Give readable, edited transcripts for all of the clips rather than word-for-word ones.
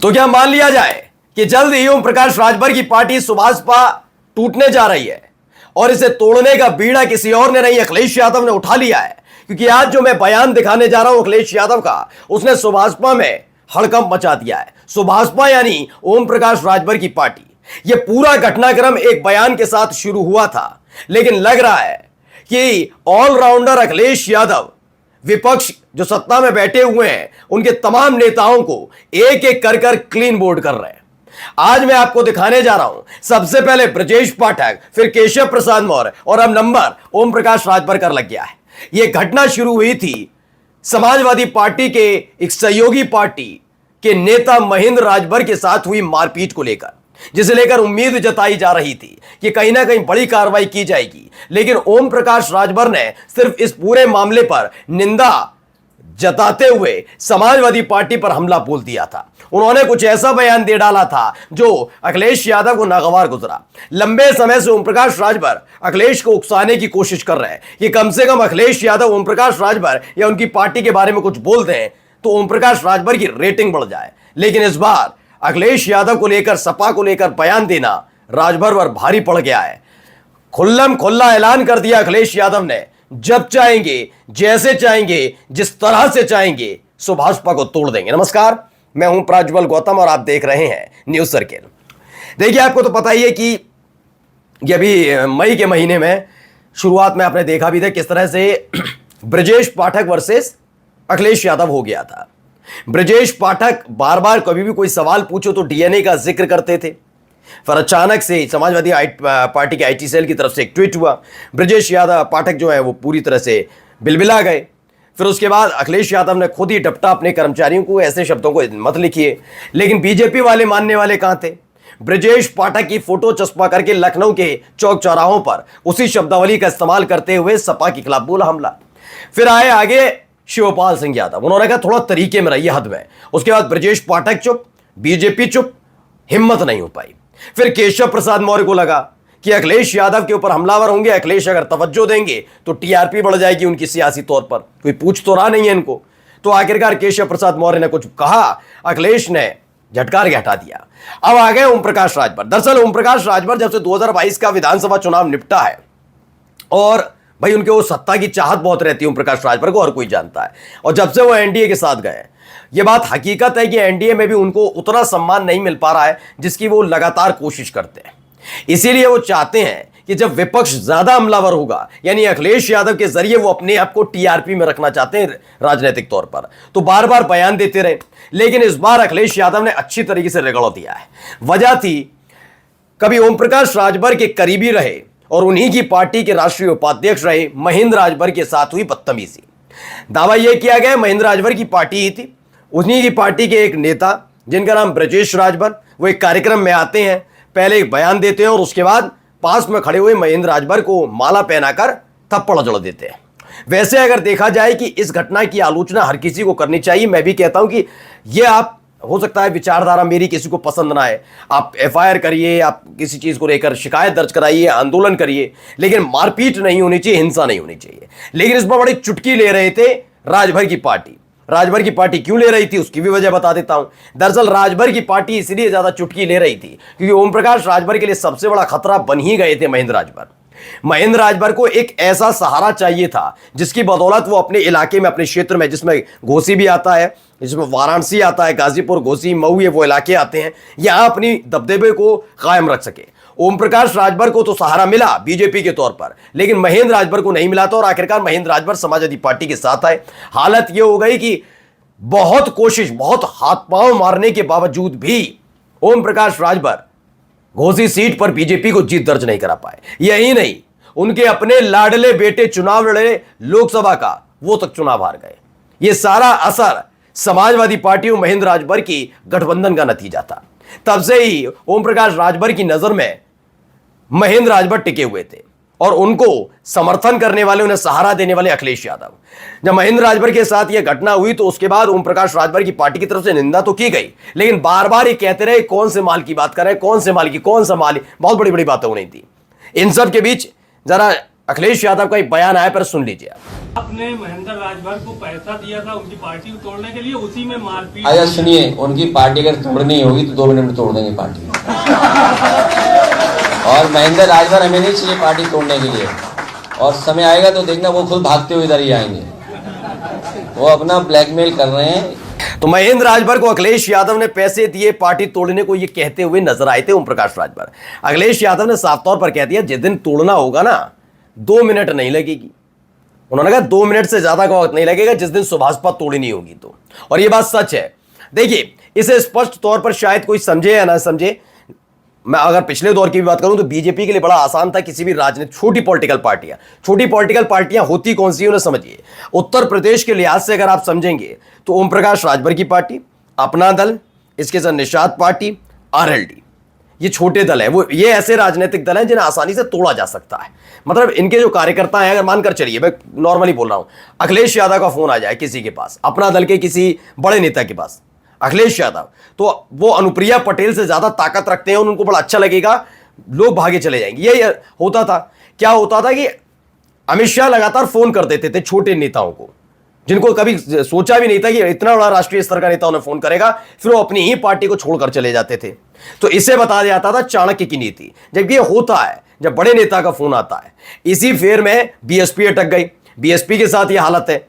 तो क्या मान लिया जाए कि जल्द ही ओम प्रकाश राजभर की पार्टी सुभाषपा टूटने जा रही है और इसे तोड़ने का बीड़ा किसी और ने नहीं, अखिलेश यादव ने उठा लिया है। क्योंकि आज जो मैं बयान दिखाने जा रहा हूं अखिलेश यादव का, उसने सुभाषपा में हड़कंप मचा दिया है। सुभाषपा यानी ओम प्रकाश राजभर की पार्टी। यह पूरा घटनाक्रम एक बयान के साथ शुरू हुआ था, लेकिन लग रहा है कि ऑलराउंडर अखिलेश यादव विपक्ष जो सत्ता में बैठे हुए हैं उनके तमाम नेताओं को एक एक कर कर क्लीन बोर्ड कर रहे हैं। आज मैं आपको दिखाने जा रहा हूं, सबसे पहले ब्रजेश पाठक, फिर केशव प्रसाद मौर्य और अब नंबर ओम प्रकाश राजभर कर लग गया है। यह घटना शुरू हुई थी समाजवादी पार्टी के एक सहयोगी पार्टी के नेता महेंद्र राजभर के साथ हुई मारपीट को लेकर, जिसे लेकर उम्मीद जताई जा रही थी कि कहीं ना कहीं बड़ी कार्रवाई की जाएगी। लेकिन ओम प्रकाश राजभर ने सिर्फ इस पूरे मामले पर निंदा जताते हुए समाजवादी पार्टी पर हमला बोल दिया था। उन्होंने कुछ ऐसा बयान दे डाला था जो अखिलेश यादव को नागवार गुजरा। लंबे समय से ओम प्रकाश राजभर अखिलेश को उकसाने की कोशिश कर रहे हैं कि कम से कम अखिलेश यादव ओम प्रकाश राजभर या उनकी पार्टी के बारे में कुछ बोल दें तो ओम प्रकाश राजभर की रेटिंग बढ़ जाए। लेकिन इस बार अखिलेश यादव को लेकर, सपा को लेकर बयान देना राजभर पर भारी पड़ गया है। खुल्लम खुल्ला ऐलान कर दिया अखिलेश यादव ने, जब चाहेंगे, जैसे चाहेंगे, जिस तरह से चाहेंगे सुभाषपा को तोड़ देंगे। नमस्कार, मैं हूं प्रज्वल गौतम और आप देख रहे हैं न्यूज सर्किल। देखिए, आपको तो पता ही है कि ये अभी मई के महीने में शुरुआत में आपने देखा भी था किस तरह से ब्रजेश पाठक वर्सेस अखिलेश यादव हो गया था। ब्रजेश पाठक बार बार कभी भी कोई सवाल पूछो तो डीएनए का जिक्र करते थे। फिर अचानक से समाजवादी पार्टी के आईटी सेल की तरफ से एक ट्वीट हुआ, ब्रजेश यादव पाठक जो है वो पूरी तरह से बिलबिला गए। फिर उसके बाद अखिलेश यादव ने खुद ही डपटा अपने कर्मचारियों को, ऐसे शब्दों को मत लिखिए। लेकिन बीजेपी वाले मानने वाले कहां थे? ब्रजेश पाठक की फोटो चस्पा करके लखनऊ के चौक चौराहों पर उसी शब्दावली का इस्तेमाल करते हुए सपा के खिलाफ बोला हमला। फिर आए आगे शिवपाल सिंह यादव, उन्होंने कहा थोड़ा तरीके में रहिए, हद में। उसके बाद ब्रजेश पाठक चुप, बीजेपी चुप, हिम्मत नहीं हो पाई। फिर केशव प्रसाद मौर्य को लगा कि अखिलेश यादव के ऊपर हमलावर होंगे, अखिलेश अगर तवज्जो देंगे तो टीआरपी बढ़ जाएगी उनकी सियासी तौर पर, कोई पूछ तो रहा नहीं है इनको। तो आखिरकार केशव प्रसाद मौर्य ने कुछ कहा, अखिलेश ने झटकार के हटा दिया। अब आ गए ओम प्रकाश राजभर। दरअसल ओम प्रकाश राजभर जब से 2022 का विधानसभा चुनाव निपटा है, और भाई उनके वो सत्ता की चाहत बहुत रहती है ओम प्रकाश राजभर को, और कोई जानता है। और जब से वो एनडीए के साथ गए, ये बात हकीकत है कि एनडीए में भी उनको उतना सम्मान नहीं मिल पा रहा है जिसकी वो लगातार कोशिश करते हैं। इसीलिए वो चाहते हैं कि जब विपक्ष ज्यादा हमलावर होगा, यानी अखिलेश यादव के जरिए वो अपने आप को टीआरपी में रखना चाहते हैं राजनीतिक तौर पर, तो बार बार बयान देते रहे। लेकिन इस बार अखिलेश यादव ने अच्छी तरीके से रगड़ दिया है। वजह थी, कभी ओम प्रकाश राजभर के करीबी रहे और उन्हीं की पार्टी के राष्ट्रीय उपाध्यक्ष रहे महेंद्र राजभर के साथ हुई बदतमीजी। दावा यह किया गया महेंद्र राजभर की पार्टी ही थी, उन्हीं की पार्टी के एक नेता जिनका नाम ब्रजेश राजभर, वो एक कार्यक्रम में आते हैं, पहले एक बयान देते हैं और उसके बाद पास में खड़े हुए महेंद्र राजभर को माला पहनाकर थप्पड़ जड़ देते हैं। वैसे अगर देखा जाए कि इस घटना की आलोचना हर किसी को करनी चाहिए, मैं भी कहता हूं कि यह आप हो सकता है विचारधारा मेरी किसी को पसंद ना आए, आप एफआईआर करिए, आप किसी चीज को लेकर शिकायत दर्ज कराइए, आंदोलन करिए, लेकिन मारपीट नहीं होनी चाहिए, हिंसा नहीं होनी चाहिए। लेकिन इस पर बड़ी चुटकी ले रहे थे राजभर की पार्टी। राजभर की पार्टी क्यों ले रही थी उसकी भी वजह बता देता हूं। दरअसल राजभर की पार्टी इसलिए ज्यादा चुटकी ले रही थी क्योंकि ओम प्रकाश राजभर के लिए सबसे बड़ा खतरा बन ही गए थे महेंद्र राजभर। महेंद्र राजभर को एक ऐसा सहारा चाहिए था जिसकी बदौलत वो अपने इलाके में, अपने क्षेत्र में, जिसमें घोसी भी आता है, जिसमें वाराणसी आता है, गाजीपुर, घोसी, मऊ, ये वो इलाके आते हैं, यहां अपनी दबदबे को कायम रख सके। ओम प्रकाश राजभर को तो सहारा मिला बीजेपी के तौर पर, लेकिन महेंद्र राजभर को नहीं मिला था और आखिरकार महेंद्र राजभर समाजवादी पार्टी के साथ आए। हालत यह हो गई कि बहुत कोशिश, बहुत हाथ पांव मारने के बावजूद भी ओम प्रकाश राजभर घोसी सीट पर बीजेपी को जीत दर्ज नहीं करा पाए। यही नहीं, उनके अपने लाडले बेटे चुनाव लड़े लोकसभा का, वो तक चुनाव हार गए। यह सारा असर समाजवादी पार्टी और महेंद्र राजभर की गठबंधन का नतीजा था। तब से ही ओम प्रकाश राजभर की नजर में महेंद्र राजभर टिके हुए थे और उनको समर्थन करने वाले, उन्हें सहारा देने वाले अखिलेश यादव। जब महेंद्र राजभर के साथ यह घटना हुई तो उसके बाद ओम प्रकाश राजभर की पार्टी की तरफ से निंदा तो की गई, लेकिन बार बार ये कहते रहे कौन से माल की बात कर रहे हैं, कौन से माल की, कौन सा माल, बहुत बड़ी बड़ी बातें हो रही थी। इन सब के बीच जरा अखिलेश यादव का एक बयान आया, पर सुन लीजिए आप। आपने महेंद्र राजभर को पैसा दिया था उनकी पार्टी को तोड़ने के लिए, उसी में मारपीट। आया सुनिए, उनकी पार्टी अगर तोड़नी होगी तो 2 मिनट में तोड़ देंगे पार्टी। और महेंद्र राजभर हमें नहीं चाहिए पार्टी तोड़ने के लिए, और समय आएगा तो देखना वो खुद भागते हुए इधर ही आएंगे। वो अपना ब्लैकमेल कर रहे हैं। तो महेंद्र राजभर को अखिलेश यादव ने पैसे दिए पार्टी तोड़ने को, ये कहते हुए नजर आए थे ओम प्रकाश राजभर। अखिलेश यादव ने साफ तौर पर कह दिया जिस दिन तोड़ना होगा ना 2 मिनट नहीं लगेगी। उन्होंने कहा 2 मिनट से ज्यादा का वक्त नहीं लगेगा जिस दिन सुभाषपा तोड़नी होगी तो। और ये बात सच है। देखिए, इसे स्पष्ट तौर पर शायद कोई समझे या ना समझे, मैं अगर पिछले दौर की भी बात करूं तो बीजेपी के लिए बड़ा आसान था किसी भी राजनीतिक छोटी पॉलिटिकल पार्टियां होती कौन सी उन्हें समझिए। उत्तर प्रदेश के लिहाज से अगर आप समझेंगे तो ओम प्रकाश राजभर की पार्टी, अपना दल, इसके साथ निषाद पार्टी, आरएलडी, ये छोटे दल है। वो ये ऐसे राजनीतिक दल हैं जिन्हें आसानी से तोड़ा जा सकता है। मतलब इनके जो कार्यकर्ता हैं, अगर मानकर चलिए, मैं नॉर्मली बोल रहा हूं, अखिलेश यादव का फोन आ जाए किसी के पास, अपना दल के किसी बड़े नेता के पास, अखिलेश यादव, तो वो अनुप्रिया पटेल से ज्यादा ताकत रखते हैं, उनको बड़ा अच्छा लगेगा, लोग भागे चले जाएंगे। ये होता था। क्या होता था कि अमित शाह लगातार फोन कर देते थे छोटे नेताओं को, जिनको कभी सोचा भी नहीं था कि इतना बड़ा राष्ट्रीय स्तर का नेता उन्हें फोन करेगा, फिर वो अपनी ही पार्टी को छोड़कर चले जाते थे। तो इसे बताया जाता था चाणक्य की नीति। जब ये होता है, जब बड़े नेता का फोन आता है, इसी फेर में बीएसपी अटक गई। बीएसपी के साथ ये हालत है,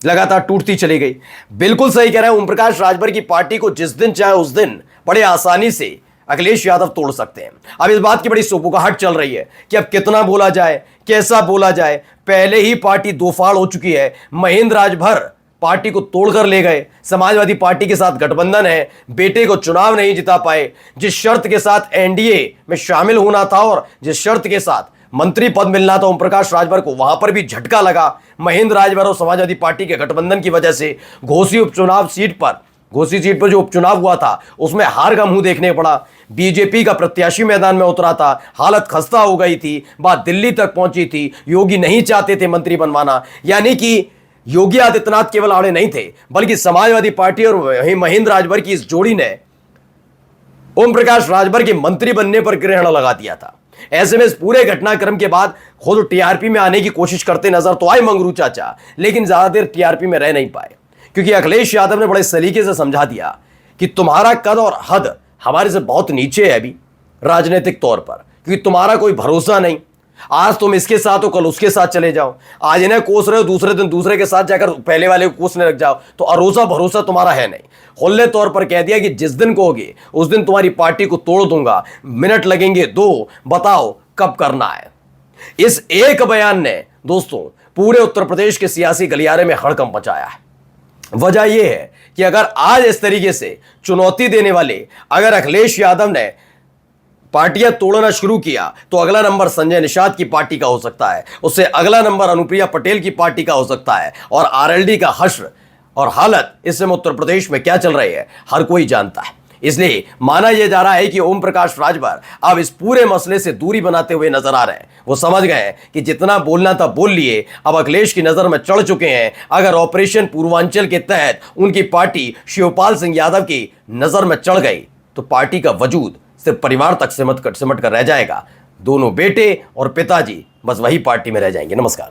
लगातार टूटती चली गई। बिल्कुल सही कह रहे हैं, ओम प्रकाश राजभर की पार्टी को जिस दिन चाहे उस दिन बड़े आसानी से अखिलेश यादव तोड़ सकते हैं। अब इस बात की बड़ी सुपुकाहट चल रही है कि अब कितना बोला जाए, कैसा बोला जाए। पहले ही पार्टी दो फाड़ हो चुकी है। महेंद्र राजभर पार्टी को तोड़कर ले गए, समाजवादी पार्टी के साथ गठबंधन है, बेटे को चुनाव नहीं जिता पाए, जिस शर्त के साथ एनडीए में शामिल होना था और जिस शर्त के साथ मंत्री पद मिलना था ओम प्रकाश राजभर को, वहां पर भी झटका लगा। महेंद्र राजभर और समाजवादी पार्टी के गठबंधन की वजह से घोसी सीट पर जो उपचुनाव हुआ था उसमें हार का मुंह देखने पड़ा। बीजेपी का प्रत्याशी मैदान में उतरा था, हालत खस्ता हो गई थी, बात दिल्ली तक पहुंची थी। योगी नहीं चाहते थे मंत्री बनवाना, यानी कि योगी आदित्यनाथ केवल आड़े नहीं थे, बल्कि समाजवादी पार्टी और महेंद्र राजभर की इस जोड़ी ने ओम प्रकाश राजभर के मंत्री बनने पर ग्रहण लगा दिया था। ऐसे में इस पूरे घटनाक्रम के बाद खुद टीआरपी में आने की कोशिश करते नजर तो आए मंगरू चाचा, लेकिन ज्यादा देर टीआरपी में रह नहीं पाए, क्योंकि अखिलेश यादव ने बड़े सलीके से समझा दिया कि तुम्हारा कद और हद हमारे से बहुत नीचे है अभी राजनीतिक तौर पर, क्योंकि तुम्हारा कोई भरोसा नहीं। आज तुम इसके साथ हो, कल उसके साथ चले जाओ। आज इन्हें कोस रहे हो, दूसरे दिन दूसरे के साथ जाकर पहले वाले को कोसने लग जाओ, तो अरोसा भरोसा तुम्हारा है नहीं। खुले तौर पर कह दिया कि जिस दिन कहोगे उस दिन तुम्हारी पार्टी को तोड़ दूंगा, मिनट लगेंगे 2, बताओ कब करना है। इस एक बयान ने दोस्तों पूरे उत्तर प्रदेश के सियासी गलियारे में हड़कंप मचाया है। वजह यह है कि अगर आज इस तरीके से चुनौती देने वाले अगर अखिलेश यादव ने पार्टियां तोड़ना शुरू किया, तो अगला नंबर संजय निषाद की पार्टी का हो सकता है, उससे अगला नंबर अनुप्रिया पटेल की पार्टी का हो सकता है, और आरएलडी का हश्र और हालत इस समय उत्तर प्रदेश में क्या चल रही है हर कोई जानता है। इसलिए माना यह जा रहा है कि ओम प्रकाश राजभर अब इस पूरे मसले से दूरी बनाते हुए नजर आ रहे हैं। वो समझ गए कि जितना बोलना था बोल लिए, अब अखिलेश की नजर में चढ़ चुके हैं। अगर ऑपरेशन पूर्वांचल के तहत उनकी पार्टी शिवपाल सिंह यादव की नजर में चढ़ गई तो पार्टी का वजूद सिर्फ परिवार तक सिमट कर रह जाएगा। दोनों बेटे और पिताजी बस वही पार्टी में रह जाएंगे। नमस्कार।